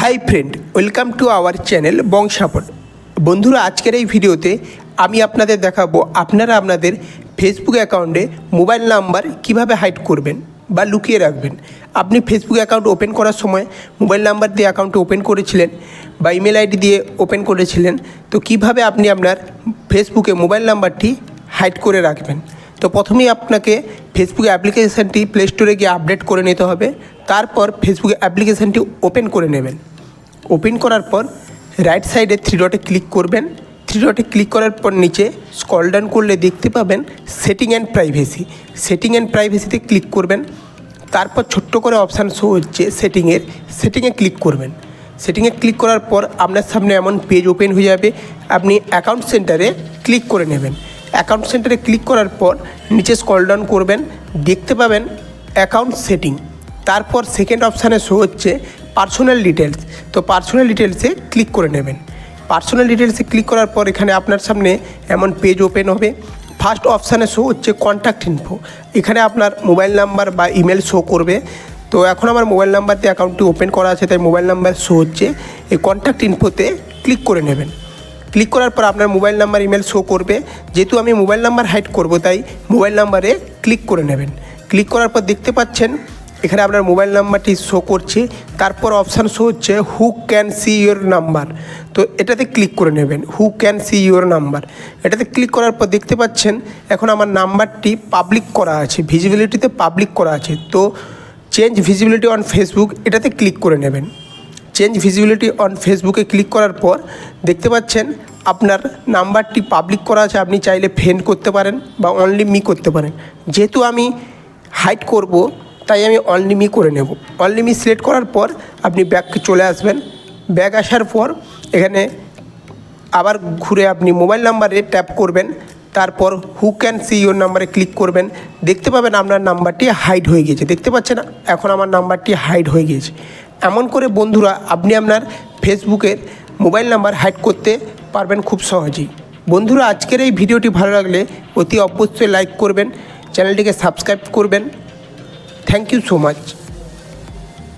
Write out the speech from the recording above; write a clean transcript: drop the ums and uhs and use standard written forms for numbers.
High friend, welcome to our channel Bangshapat. বন্ধুরা, আজকের এই ভিডিওতে আমি আপনাদের দেখাবো আপনারা আপনাদের ফেসবুক অ্যাকাউন্টে মোবাইল নাম্বার কিভাবে হাইড করবেন বা লুকিয়ে রাখবেন। আপনি ফেসবুক অ্যাকাউন্ট ওপেন করার সময় মোবাইল নাম্বার দিয়ে অ্যাকাউন্টে ওপেন করেছিলেন বা ইমেল আইডি দিয়ে ওপেন করেছিলেন, তো কিভাবে আপনি আপনার ফেসবুকে মোবাইল নাম্বারটি হাইড করে রাখবেন। তো প্রথমেই আপনাকে ফেসবুক অ্যাপ্লিকেশানটি প্লে স্টোরে গিয়ে আপডেট করে নিতে হবে। তারপর ফেসবুক অ্যাপ্লিকেশানটি ওপেন করে নেবেন। ওপেন করার পর রাইট সাইডে থ্রি ডটে ক্লিক করবেন। থ্রি ডটে ক্লিক করার পর নিচে স্ক্রল ডাউন করলে দেখতে পাবেন setting and privacy. Setting and প্রাইভেসিতে ক্লিক করবেন। তারপর ছোট্ট করে অপশান শো হচ্ছে সেটিংয়ে ক্লিক করবেন। সেটিংয়ে ক্লিক করার পর আপনার সামনে এমন পেজ ওপেন হয়ে যাবে। আপনি অ্যাকাউন্ট সেন্টারে ক্লিক করে নেবেন। অ্যাকাউন্ট সেন্টারে ক্লিক করার পর নিচে স্ক্রল ডাউন করবেন, দেখতে পাবেন অ্যাকাউন্ট সেটিং। তারপর সেকেন্ড অপশানে শো হচ্ছে পার্সোনাল ডিটেলস। তো পার্সোনাল ডিটেলসে ক্লিক করে নেবেন। পার্সোনাল ডিটেলসে ক্লিক করার পর এখানে আপনার সামনে এমন পেজ ওপেন হবে। ফার্স্ট অপশানে শো হচ্ছে কন্ট্যাক্ট ইনফো। এখানে আপনার মোবাইল নাম্বার বা ইমেল শো করবে। তো এখন আমার মোবাইল নাম্বার দিয়ে অ্যাকাউন্টটি ওপেন করা আছে, তাই মোবাইল নাম্বার শো হচ্ছে। এই কন্ট্যাক্ট ইনফোতে ক্লিক করে নেবেন। ক্লিক করার পর আপনার মোবাইল নাম্বার ইমেল শো করবে। যেহেতু আমি মোবাইল নাম্বার হাইড করব, তাই মোবাইল নাম্বারে ক্লিক করে নেবেন। ক্লিক করার পর দেখতে পাচ্ছেন এখানে আপনার মোবাইল নাম্বারটি শো করছে। তারপর অপশান শো হচ্ছে who can see your number. তো এটাতে ক্লিক করে নেবেন, who can see your number. এটাতে ক্লিক করার পর দেখতে পাচ্ছেন এখন আমার নাম্বারটি পাবলিক করা আছে, ভিজিবিলিটিতে পাবলিক করা আছে। তো চেঞ্জ ভিজিবিলিটি অন ফেসবুক এটাতে ক্লিক করে নেবেন। চেঞ্জ ভিজিবিলিটি অন ফেসবুকে ক্লিক করার পর দেখতে পাচ্ছেন আপনার নাম্বারটি পাবলিক করা আছে। আপনি চাইলে ফ্রেন্ড করতে পারেন বা অনলি মি করতে পারেন। যেহেতু আমি হাইড করব, তাই আমি অনলি মি করে নেব। অনলি মি সিলেক্ট করার পর আপনি ব্যাকে চলে আসবেন। ব্যাক আসার পর এখানে আবার ঘুরে আপনি মোবাইল নাম্বারে ট্যাপ করবেন। তারপর হু ক্যান সি ইউর নাম্বারে ক্লিক করবেন। দেখতে পাবেন আপনার নাম্বারটি হাইড হয়ে গিয়েছে। দেখতে পাচ্ছেন এখন আমার নাম্বারটি হাইড হয়ে গিয়েছে। এমন করে বন্ধুরা আপনি আপনার ফেসবুকের মোবাইল নাম্বার হাইড করতে পারবেন খুব সহজেই। বন্ধুরা, আজকের এই ভিডিওটি ভালো লাগলে অতি অবশ্যই লাইক করবেন, চ্যানেলটিকে সাবস্ক্রাইব করবেন। Thank you so much.